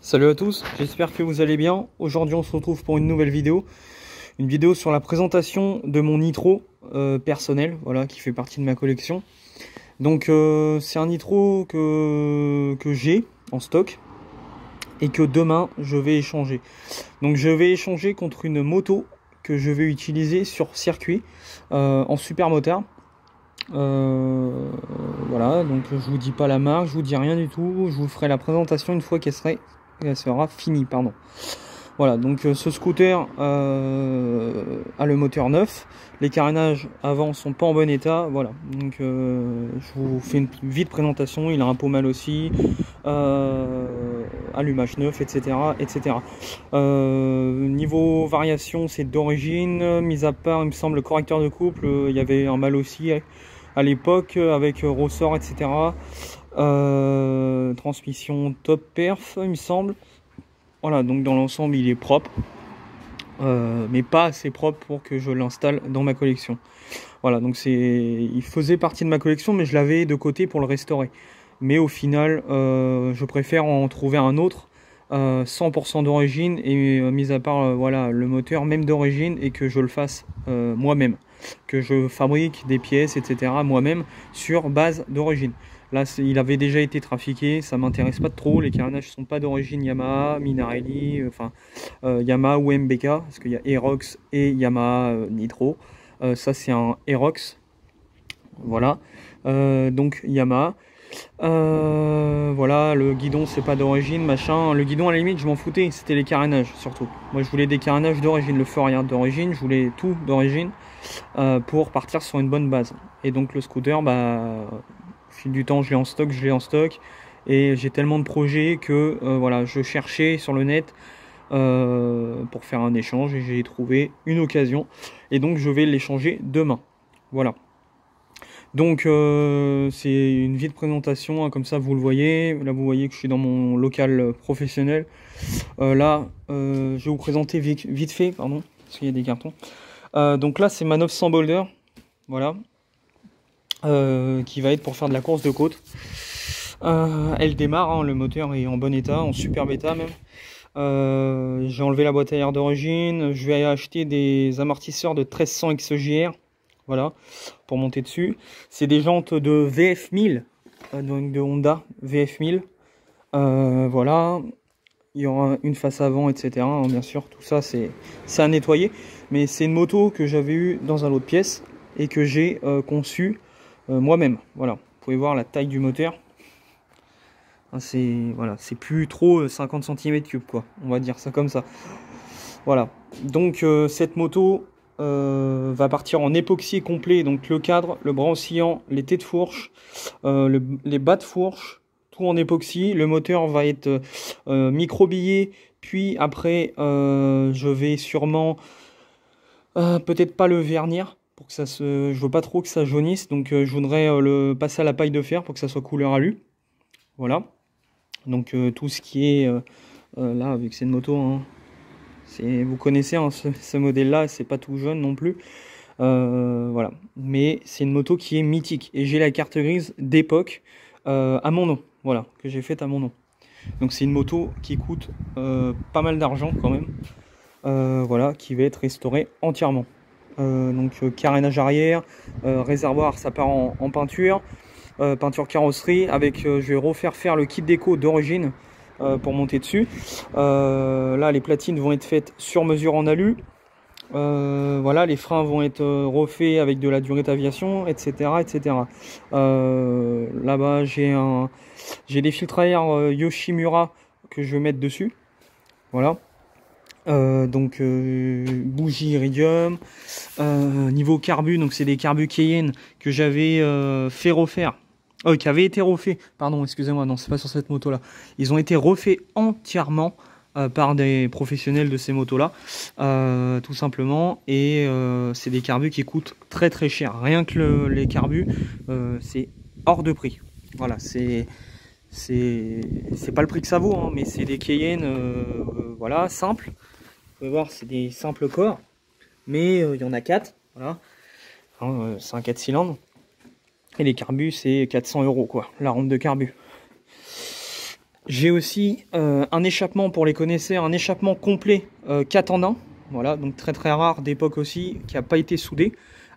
Salut à tous, j'espère que vous allez bien. Aujourd'hui on se retrouve pour une nouvelle vidéo. Une vidéo sur la présentation de mon nitro personnel, voilà, qui fait partie de ma collection. Donc c'est un nitro que j'ai en stock et que demain je vais échanger. Donc je vais échanger contre une moto que je vais utiliser sur circuit en super motard. Voilà, donc je vous dis pas la marque, je vous dis rien du tout, je vous ferai la présentation une fois qu'elle sera finie, pardon. Voilà, donc ce scooter a le moteur neuf, les carénages avant sont pas en bon état, voilà, donc je vous fais une vite présentation. Il a un pommal aussi, allumage neuf, etc., etc. Niveau variation, c'est d'origine, mis à part, il me semble, le correcteur de couple, il y avait un mal aussi à l'époque avec ressort, etc. Transmission top perf, il me semble. Voilà, donc dans l'ensemble il est propre, mais pas assez propre pour que je l'installe dans ma collection. Voilà, donc il faisait partie de ma collection, mais je l'avais de côté pour le restaurer. Mais au final, je préfère en trouver un autre 100% d'origine, et mis à part voilà, le moteur même d'origine, et que je le fasse moi-même, que je fabrique des pièces, etc. moi-même sur base d'origine. Là, il avait déjà été trafiqué, ça m'intéresse pas trop. Les carénages sont pas d'origine Yamaha, Minarelli, Yamaha ou MBK, parce qu'il y a Aerox et Yamaha Nitro. Ça, c'est un Aerox, voilà. Donc Yamaha. Voilà, le guidon c'est pas d'origine, machin. Le guidon à la limite je m'en foutais, c'était les carénages surtout. Moi je voulais des carénages d'origine, le feu arrière d'origine, je voulais tout d'origine pour partir sur une bonne base. Et donc le scooter, au fil du temps je l'ai en stock, et j'ai tellement de projets que voilà, je cherchais sur le net pour faire un échange, et j'ai trouvé une occasion, et donc je vais l'échanger demain. Voilà. Donc c'est une vite présentation, hein, comme ça vous le voyez. Là vous voyez que je suis dans mon local professionnel. Là je vais vous présenter vite fait, pardon, parce qu'il y a des cartons. Donc là c'est ma 900 Boulder, voilà, qui va être pour faire de la course de côte. Elle démarre, hein, le moteur est en bon état, en superbe état même. J'ai enlevé la boîte à air d'origine. Je vais acheter des amortisseurs de 1300 XJR, voilà, pour monter dessus. C'est des jantes de VF 1000, donc de Honda VF 1000. Voilà, il y aura une face avant, etc. hein, bien sûr, tout ça c'est à nettoyer. Mais c'est une moto que j'avais eue dans un lot de pièces et que j'ai conçue moi-même. Voilà, vous pouvez voir la taille du moteur. C'est voilà, c'est plus trop 50 cm3, quoi, on va dire ça comme ça. Voilà, donc cette moto va partir en époxy complet, donc le cadre, le bras oscillant, les têtes de fourche, les bas de fourche, tout en époxy. Le moteur va être microbillé, puis après je vais sûrement peut-être pas le vernir pour que ça se, je veux pas trop que ça jaunisse, donc je voudrais le passer à la paille de fer pour que ça soit couleur alu. Voilà. Donc tout ce qui est là, avec cette moto, hein, vous connaissez hein, ce modèle là, c'est pas tout jeune non plus, voilà, mais c'est une moto qui est mythique, et j'ai la carte grise d'époque à mon nom, voilà, que j'ai faite à mon nom. Donc c'est une moto qui coûte pas mal d'argent quand même, voilà, qui va être restaurée entièrement. Donc carénage arrière, réservoir, ça part en peinture, peinture carrosserie, avec je vais refaire faire le kit déco d'origine pour monter dessus. Là les platines vont être faites sur mesure en alu, voilà, les freins vont être refaits avec de la durée d'aviation, etc., etc. Là-bas j'ai des filtres à air Yoshimura que je vais mettre dessus, voilà. Donc bougie iridium, niveau carbu, donc c'est des carbus Cayenne que j'avais fait refaire, qui avaient été refaits, pardon, excusez-moi, non c'est pas sur cette moto là, ils ont été refaits entièrement par des professionnels de ces motos là, tout simplement, et c'est des carbus qui coûtent très très cher, rien que les carbus, c'est hors de prix, voilà, c'est pas le prix que ça vaut, hein, mais c'est des Cayenne, voilà, simples. Vous pouvez voir, c'est des simples corps, mais il y en a 4, voilà, hein, c'est un 4 cylindres, et les carbus c'est 400 € quoi, la ronde de carbu. J'ai aussi un échappement, pour les connaisseurs, un échappement complet 4 en 1. Voilà, donc très très rare d'époque aussi, qui n'a pas été soudé.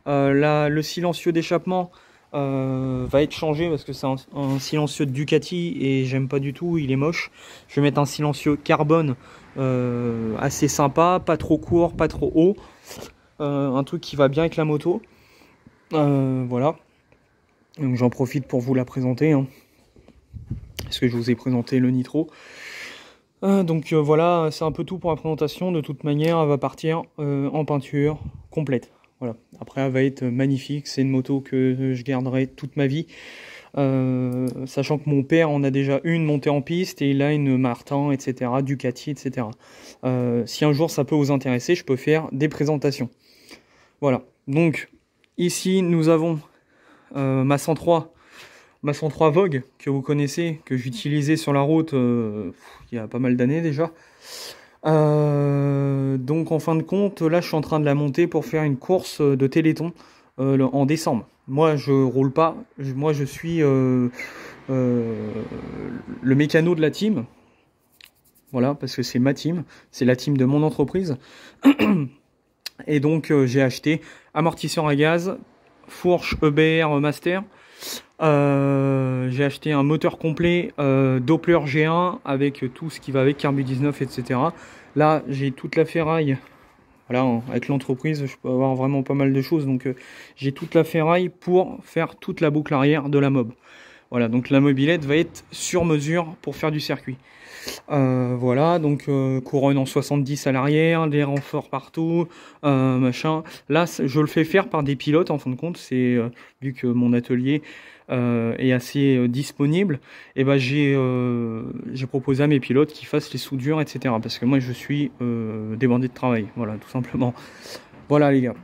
Là, le silencieux d'échappement va être changé parce que c'est un silencieux de Ducati et j'aime pas du tout, il est moche. Je vais mettre un silencieux carbone assez sympa, pas trop court, pas trop haut. Un truc qui va bien avec la moto. Voilà. Donc j'en profite pour vous la présenter. Hein. Parce que je vous ai présenté le Nitro. Voilà, c'est un peu tout pour la présentation. De toute manière, elle va partir en peinture complète. Voilà. Après, elle va être magnifique. C'est une moto que je garderai toute ma vie. Sachant que mon père en a déjà une montée en piste et il a une Martin, etc., Ducati, etc. Si un jour ça peut vous intéresser, je peux faire des présentations. Voilà. Donc, ici, nous avons ma 103. Ma 103 Vogue, que vous connaissez, que j'utilisais sur la route il y a pas mal d'années déjà. Donc en fin de compte, là je suis en train de la monter pour faire une course de Téléthon en décembre. Moi je roule pas, moi je suis le mécano de la team. Voilà, parce que c'est ma team, c'est la team de mon entreprise. Et donc j'ai acheté amortisseur à gaz, fourche EBR Master. J'ai acheté un moteur complet Doppler G1 avec tout ce qui va avec, Carbu 19, etc. Là j'ai toute la ferraille. Voilà, avec l'entreprise je peux avoir vraiment pas mal de choses, donc j'ai toute la ferraille pour faire toute la boucle arrière de la mob. Voilà, donc la mobilette va être sur mesure pour faire du circuit. Voilà, donc couronne en 70 à l'arrière, des renforts partout, machin. Là, je le fais faire par des pilotes en fin de compte. C'est vu que mon atelier est assez disponible, et ben j'ai proposé à mes pilotes qu'ils fassent les soudures, etc. Parce que moi, je suis débordé de travail. Voilà, tout simplement. Voilà les gars.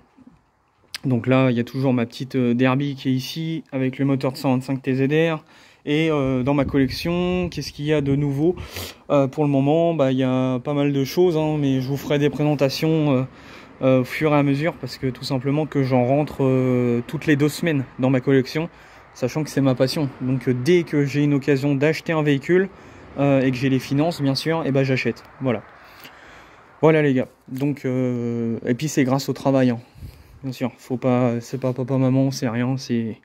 Donc là, il y a toujours ma petite Derby qui est ici, avec le moteur de 125 TZR. Et dans ma collection, qu'est-ce qu'il y a de nouveau pour le moment? Il y a pas mal de choses, hein, mais je vous ferai des présentations au fur et à mesure, parce que tout simplement que j'en rentre toutes les 2 semaines dans ma collection, sachant que c'est ma passion. Donc dès que j'ai une occasion d'acheter un véhicule et que j'ai les finances, bien sûr, et j'achète. Voilà. Voilà les gars. Donc et puis c'est grâce au travail. Hein. Bien sûr, faut pas, c'est pas papa maman, c'est rien, c'est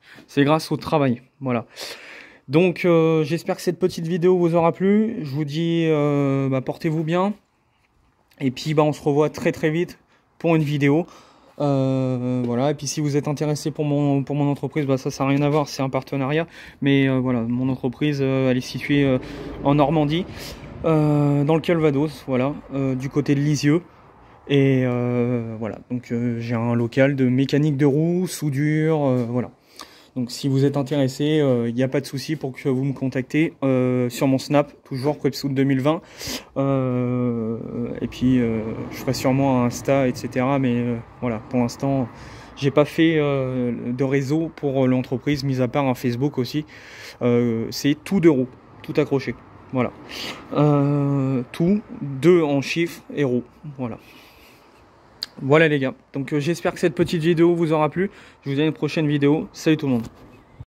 grâce au travail. Voilà. Donc j'espère que cette petite vidéo vous aura plu. Je vous dis portez-vous bien. Et puis on se revoit très très vite pour une vidéo. Voilà. Et puis si vous êtes intéressé pour mon entreprise, ça n'a rien à voir, c'est un partenariat. Mais voilà, mon entreprise elle est située en Normandie, dans le Calvados, voilà, du côté de Lisieux. Et voilà, donc j'ai un local de mécanique de roues, soudure, voilà. Donc si vous êtes intéressé, il n'y a pas de souci pour que vous me contactez sur mon Snap, toujours Prepsoud 2020. Et puis je ferai sûrement un Insta, etc. Mais voilà, pour l'instant, j'ai pas fait de réseau pour l'entreprise, mis à part un Facebook aussi. C'est tout de roues, tout accroché. Voilà. Tout, 2 en chiffres et roues. Voilà. Voilà les gars, donc j'espère que cette petite vidéo vous aura plu. Je vous dis à une prochaine vidéo. Salut tout le monde.